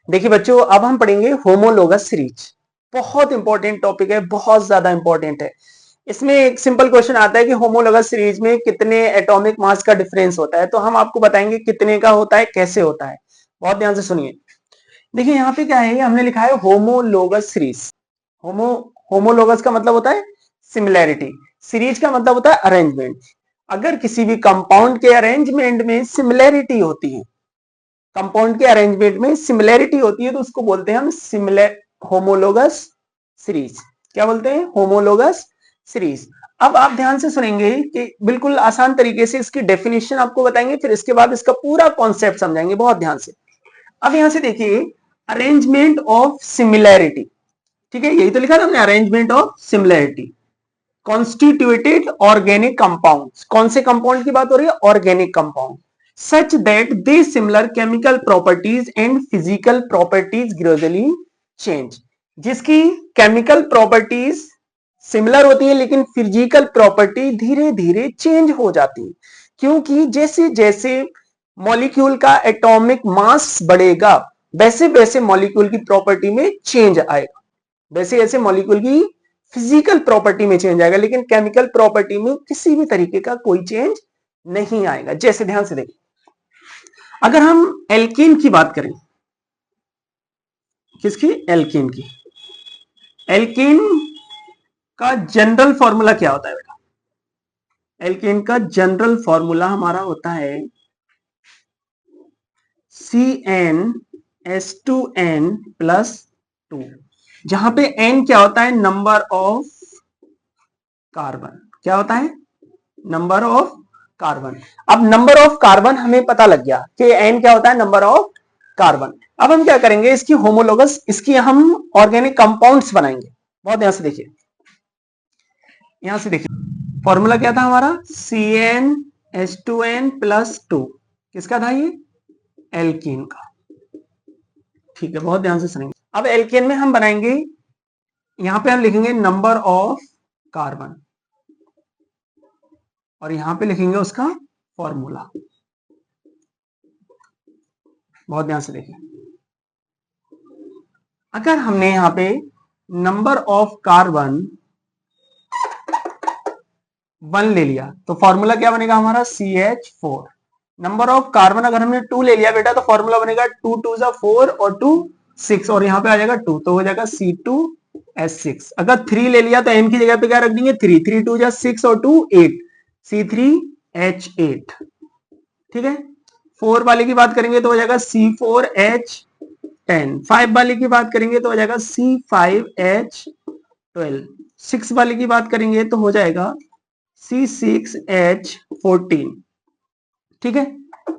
देखिए बच्चों, अब हम पढ़ेंगे होमोलोगस सीरीज। बहुत इंपॉर्टेंट टॉपिक है, बहुत ज्यादा इंपॉर्टेंट है। इसमें एक सिंपल क्वेश्चन आता है कि होमोलोगस सीरीज में कितने एटॉमिक मास का डिफरेंस होता है, तो हम आपको बताएंगे कितने का होता है, कैसे होता है। बहुत ध्यान से सुनिए। देखिए यहाँ पे क्या है, हमने लिखा है होमोलोगस सीरीज। होमोलोगस का मतलब होता है सिमिलैरिटी, सीरीज का मतलब होता है अरेंजमेंट। अगर किसी भी कंपाउंड के अरेंजमेंट में सिमिलैरिटी होती है, कंपाउंड के अरेंजमेंट में सिमिलैरिटी होती है, तो उसको बोलते हैं हम सिमिलर होमोलोगस सीरीज। क्या बोलते हैं? Homologous series. अब आप ध्यान से सुनेंगे कि बिल्कुल आसान तरीके से इसकी डेफिनेशन आपको बताएंगे, फिर इसके बाद इसका पूरा कॉन्सेप्ट समझाएंगे। बहुत ध्यान से। अब यहां से देखिए, अरेंजमेंट ऑफ सिमिलैरिटी, ठीक है, यही तो लिखा था हमने, arrangement of similarity constituted organic compound. कौन से कंपाउंड की बात हो रही है? Organic compound. Such that they similar chemical properties and physical properties gradually change. जिसकी केमिकल प्रॉपर्टीज सिमिलर होती है लेकिन फिजिकल प्रॉपर्टी धीरे धीरे चेंज हो जाती है, क्योंकि जैसे जैसे मॉलिक्यूल का एटॉमिक मास बढ़ेगा वैसे वैसे मॉलिक्यूल की प्रॉपर्टी में चेंज आएगा, वैसे वैसे मॉलिक्यूल की फिजिकल प्रॉपर्टी में चेंज आएगा, लेकिन केमिकल प्रॉपर्टी में किसी भी तरीके का कोई चेंज नहीं आएगा। जैसे ध्यान से देखिए, अगर हम एल्कीन की बात करें, किसकी? एल्कीन की। एल्कीन का जनरल फॉर्मूला क्या होता है बेटा? एल्कीन का जनरल फॉर्मूला हमारा होता है CnH2n+2, जहां पे n क्या होता है? Number of carbon. क्या होता है? Number of carbon. अब नंबर ऑफ कार्बन हमें पता लग गया कि n क्या होता है? Number of carbon. अब हम क्या करेंगे, इसकी होमोलोगस, इसकी हम ऑर्गेनिक कंपाउंड्स बनाएंगे। बहुत ध्यान से देखिए, यहां से देखिए फॉर्मूला क्या था हमारा? CnH2n+2। किसका था ये? एल्कीन का। ठीक है, बहुत ध्यान से सुनेंगे। अब एल्केन में हम बनाएंगे, यहां पे हम लिखेंगे नंबर ऑफ कार्बन और यहां पे लिखेंगे उसका फॉर्मूला। बहुत ध्यान से देखिए, अगर हमने यहां पे नंबर ऑफ कार्बन 1 ले लिया तो फॉर्मूला क्या बनेगा हमारा? CH4। नंबर ऑफ कार्बन अगर हमने 2 ले लिया बेटा तो फॉर्मूला बनेगा 2 2 4 और 2 6, और यहां पे आ जाएगा 2, तो हो जाएगा C2H6। अगर 3 ले लिया तो n की जगह पे क्या रख देंगे? 3, 3 2 6 और 2 8, C3H8। ठीक है, 4 वाले की बात करेंगे तो हो जाएगा C4H10, 5 वाले की बात करेंगे तो हो जाएगा C5H12, 6 वाले की बात करेंगे तो हो जाएगा C6H14। ठीक है,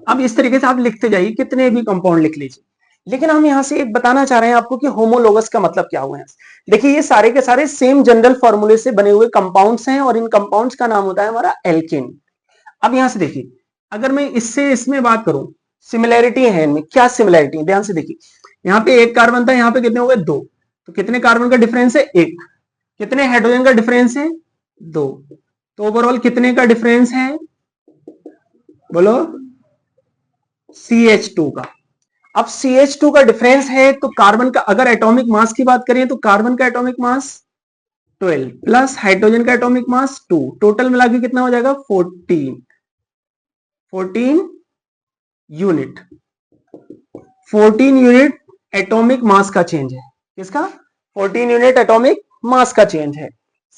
अब इस तरीके से आप लिखते जाइए, कितने भी कंपाउंड लिख लीजिए। लेकिन हम यहां से एक बताना चाह रहे हैं आपको कि होमोलोगस का मतलब क्या हुआ है। देखिए, ये सारे के सारे सेम जनरल फॉर्मूले से बने हुए कंपाउंड्स हैं और इन कंपाउंड्स का नाम होता है हमारा एल्केन। अब यहां से देखिए, अगर मैं इससे इसमें बात करूं, सिमिलैरिटी है इनमें। क्या सिमिलैरिटी? ध्यान से देखिए, यहाँ पे एक कार्बन था, यहाँ पे कितने हो गए? 2। तो कितने कार्बन का डिफरेंस है? 1। कितने हाइड्रोजन का डिफरेंस है? 2। तो ओवरऑल कितने का डिफरेंस है? बोलो। CH2 का। अब CH2 का डिफरेंस है तो कार्बन का, अगर एटॉमिक मास की बात करें तो कार्बन का एटॉमिक मास 12 प्लस हाइड्रोजन का एटॉमिक मास 2, टोटल मिला के कितना हो जाएगा? 14 यूनिट। 14 यूनिट एटॉमिक मास का चेंज है। किसका? 14 यूनिट एटॉमिक मास का चेंज है।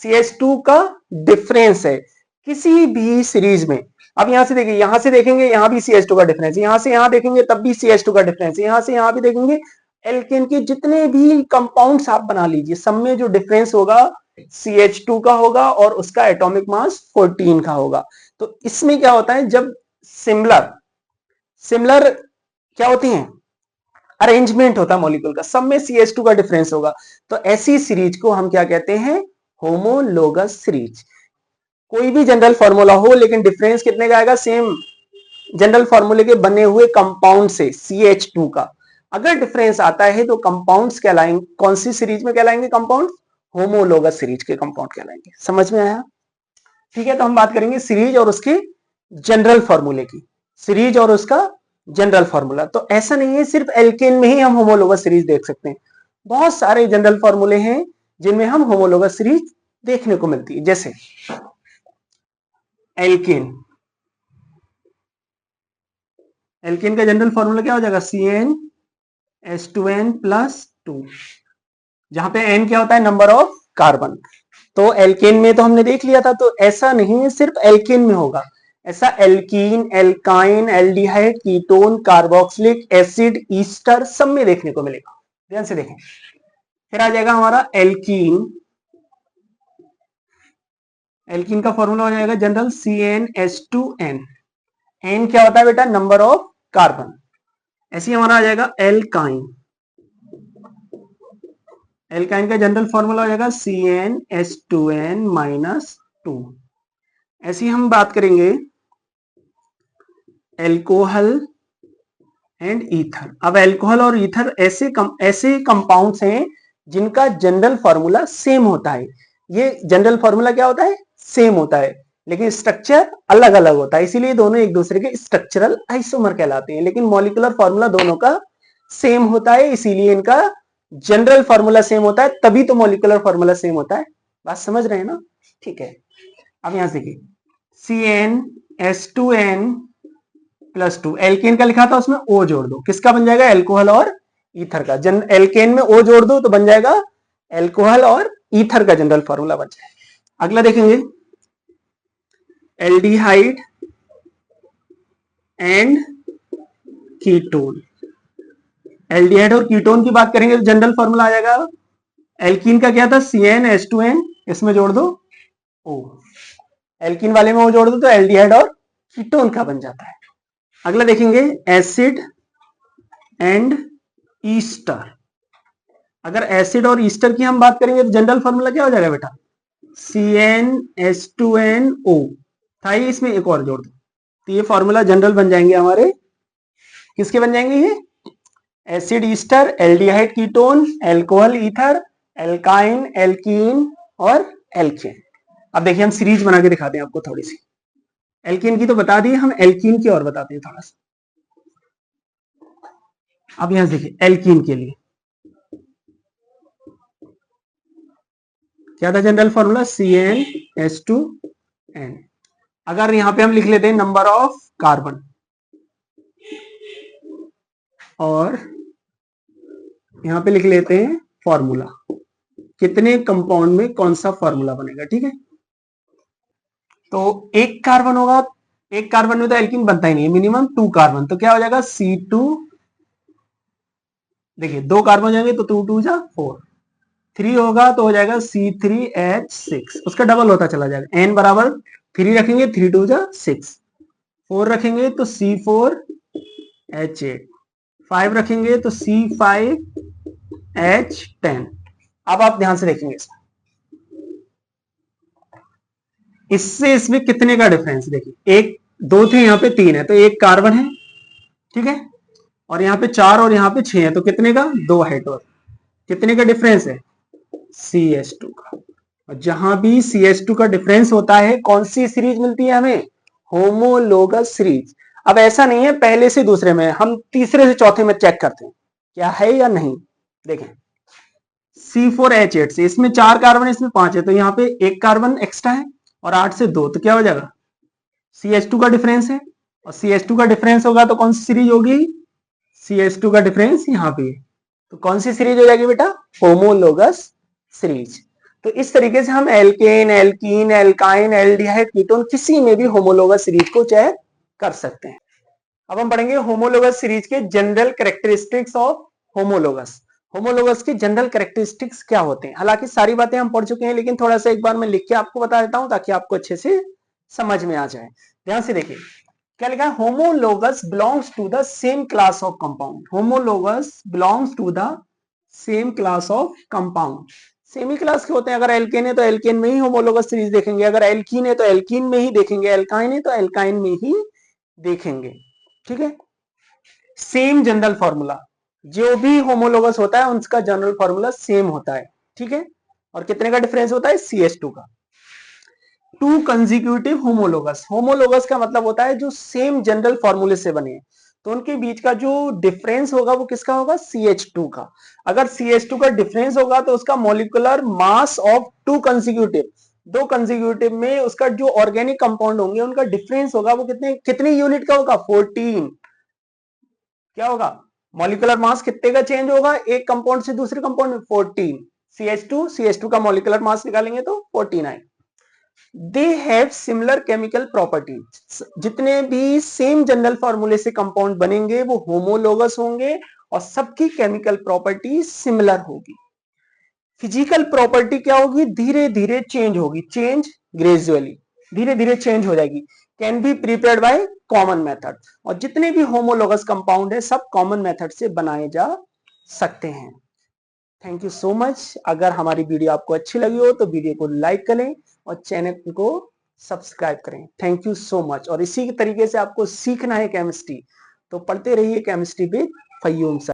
CH2 का डिफरेंस है किसी भी सीरीज में। अब यहां से देखिए, यहां से देखेंगे यहां भी CH2 का डिफरेंस है, यहां से यहां देखेंगे तब भी CH2 का डिफरेंस है, यहां से यहां भी देखेंगे। एल्केन के जितने भी कंपाउंड्स आप बना लीजिए, सब में जो डिफरेंस होगा CH2 का होगा और उसका एटॉमिक मास 14 का होगा। तो इसमें क्या होता है, जब सिमिलर सिमिलर क्या होती हैं? अरेंजमेंट होता है मॉलिक्यूल का, सब में CH2 का डिफरेंस होगा, तो ऐसी सीरीज को हम क्या कहते हैं? Homologous series. कोई भी जनरल फॉर्मूला हो लेकिन डिफरेंस कितने का आएगा? सेम जनरल फॉर्मूले के बने हुए कंपाउंड से CH2 का अगर डिफरेंस आता है तो कंपाउंड्स कहलाएंगे। कौन सी सीरीज में कहलाएंगे कंपाउंड? होमोलोगस सीरीज के कंपाउंड कहलाएंगे। समझ में आया? ठीक है, तो हम बात करेंगे सीरीज और उसके जनरल फॉर्मूले की। सीरीज और उसका जनरल फॉर्मूला। तो ऐसा नहीं है सिर्फ एल्केन में ही हम होमोलोगस सीरीज देख सकते हैं, बहुत सारे जनरल फॉर्मूले हैं जिनमें हम होमोलोगस सीरीज देखने को मिलती है। जैसे एल्केन, एल्केन का जनरल फॉर्मूला क्या हो जाएगा, CnH2n+2, जहां पे n क्या होता है, नंबर ऑफ कार्बन। तो एल्केन में तो हमने देख लिया था, तो ऐसा नहीं है सिर्फ एल्केन में होगा, ऐसा alkene, alkyne, aldehyde, ketone, carboxylic acid, Easter सब में देखने को मिलेगा। ध्यान से देखें, फिर आ जाएगा हमारा एल्कीन। एल्कीन का फॉर्मूला हो जाएगा जनरल CnH2n। n क्या होता है बेटा, नंबर ऑफ कार्बन। ऐसे ही हमारा आ जाएगा एल्काइन। एल्काइन का जनरल फॉर्मूला हो जाएगा CnH2n-2। ऐसे ही हम बात करेंगे एल्कोहल एंड ईथर। अब एल्कोहल और ईथर ऐसे कंपाउंड्स हैं जिनका जनरल फॉर्मूला सेम होता है। ये जनरल फॉर्मूला क्या होता है, सेम होता है, लेकिन स्ट्रक्चर अलग अलग होता है, इसीलिए दोनों एक दूसरे के स्ट्रक्चरल आइसोमर कहलाते हैं। लेकिन मॉलिक्यूलर फॉर्मूला दोनों का सेम होता है, इसीलिए इनका जनरल फॉर्मूला सेम होता है, तभी तो मॉलिक्यूलर फॉर्मूला सेम होता है। बात समझ रहे हैं ना, ठीक है। अब यहां से देखिए CnH2n+2, एल्केन का लिखा था उसमें O जोड़ दो, किसका बन जाएगा, एल्कोहल और ईथर का। एल्केन में O जोड़ दो तो बन जाएगा एल्कोहल और ईथर का जनरल फॉर्मूला बन जाएगा। अगला देखेंगे एल्डिहाइड एंड कीटोन। एल्डिहाइड और कीटोन की बात करेंगे तो जनरल फॉर्मूला आ जाएगा, एल्कीन का क्या था, CnH2n, इसमें जोड़ दो O, एल्कीन वाले में O जोड़ दो तो एल्डिहाइड और कीटोन का बन जाता है। अगला देखेंगे एसिड एंड ईस्टर। अगर एसिड और ईस्टर की हम बात करेंगे तो जनरल फॉर्मूला क्या हो जाएगा बेटा, CnH2nO था ही, इसमें एक और जोड़ दो तो ये फॉर्मूला जनरल बन जाएंगे हमारे। किसके बन जाएंगे ये, acid Easter, aldehyde ketone, alcohol ether, alkyne, alkene और एल्केन। अब देखिए हम सीरीज बना के दिखाते हैं आपको थोड़ी सी। एल्कीन की तो बता दी, हम एल्कीन की और बताते हैं थोड़ा सा। अब यहां देखिए एल्कीन के लिए क्या था जनरल फॉर्मूला, CnH2n। अगर यहां पे हम लिख लेते हैं नंबर ऑफ कार्बन और यहां पे लिख लेते हैं फॉर्मूला, कितने कंपाउंड में कौन सा फॉर्मूला बनेगा, ठीक है। तो एक कार्बन होगा, एक कार्बन में तो एल्कीन बनता ही नहीं है, मिनिमम 2 कार्बन, तो क्या हो जाएगा C2, देखिए 2 कार्बन हो जाएंगे तो 2 2 जा 4, 3 होगा तो हो जाएगा C3H6, उसका डबल होता चला जाएगा, n बराबर 3 रखेंगे 3 2 जा 6, 4 रखेंगे तो C4H8, 5 रखेंगे तो C5H10। अब आप ध्यान से देखेंगे इससे इसमें कितने का डिफरेंस, देखिए एक 2 थे, यहाँ पे 3 है, तो एक कार्बन है, ठीक है, और यहाँ पे 4 और यहाँ पे 6 है, तो कितने का, 2 हाइड्रोजन, कितने का डिफरेंस है, CH2 का। और जहां भी CH2 का डिफरेंस होता है कौन सी सीरीज मिलती है हमें, होमोलोगस सीरीज। अब ऐसा नहीं है पहले से दूसरे में, हम तीसरे से चौथे में चेक करते हैं क्या है या नहीं। देखें C4H8 से, इसमें 4 कार्बन है, इसमें 5 है, तो यहाँ पे एक कार्बन एक्स्ट्रा है, और 8 से 2 तो क्या हो जाएगा, CH2 का डिफरेंस है, और CH2 का डिफरेंस होगा तो कौन सी सीरीज होगी, CH2 का डिफरेंस यहाँ पे, तो कौन सी सीरीज हो जाएगी बेटा, होमोलोगस सीरीज। तो इस तरीके से हम alkane, alkene, alkyne, aldehyde, ketone किसी में भी होमोलोगस सीरीज को चेक कर सकते हैं। अब हम पढ़ेंगे होमोलोगस सीरीज के general characteristics of homologous. Homologous के जनरल कैरेक्टरिस्टिक्स क्या होते हैं, हालांकि सारी बातें हम पढ़ चुके हैं, लेकिन थोड़ा सा एक बार मैं लिख के आपको बता देता हूं ताकि आपको अच्छे से समझ में आ जाए। ध्यान से देखिए क्या लिखा है, homologous belongs to the same class of compound. Homologous belongs to the same class of compound. Same class के होते हैं, अगर एल्केन है तो एल्केन में ही होमोलोगस सीरीज देखेंगे, अगर एल्कीन है तो एल्कीन में ही देखेंगे, एल्काइन है तो एल्काइन में ही देखेंगे, ठीक है। सेम जनरल फॉर्मूला, जो भी होमोलोगस होता है उनका जनरल फॉर्मूला सेम होता है, ठीक है। और कितने का डिफरेंस होता है, CH2 का। 2 कंसेक्यूटिव होमोलोगस, होमोलोगस का मतलब होता है जो सेम जनरल फॉर्मूले से बने, तो उनके बीच का जो डिफरेंस होगा वो किसका होगा, CH2 का। अगर CH2 का डिफरेंस होगा तो उसका molecular mass of to consecutive, दो कंसेक्यूटिव में उसका जो ऑर्गेनिक कंपाउंड होंगे उनका डिफरेंस होगा वो कितने कितने यूनिट का होगा, 14। क्या होगा, मॉलिक्यूलर मास कितने का चेंज होगा एक कंपाउंड से दूसरे कंपाउंड में, 14। CH2 का मॉलिक्यूलर मास निकालेंगे तो 49। They have similar chemical properties, जितने भी सेम जनरल फॉर्मूले से कंपाउंड बनेंगे वो होमोलोगस होंगे और सबकी केमिकल प्रॉपर्टी सिमिलर होगी। फिजिकल प्रॉपर्टी क्या होगी, धीरे धीरे चेंज होगी, चेंज ग्रेजुअली, धीरे धीरे चेंज हो जाएगी। Can be prepared by common method, और जितने भी होमोलोगस कंपाउंड है सब कॉमन मेथड से बनाए जा सकते हैं। Thank you so much. अगर हमारी वीडियो आपको अच्छी लगी हो तो वीडियो को लाइक करें और चैनल को सब्सक्राइब करें। Thank you so much. और इसी तरीके से आपको सीखना है केमिस्ट्री तो पढ़ते रहिए केमिस्ट्री विद फय्यूम सर।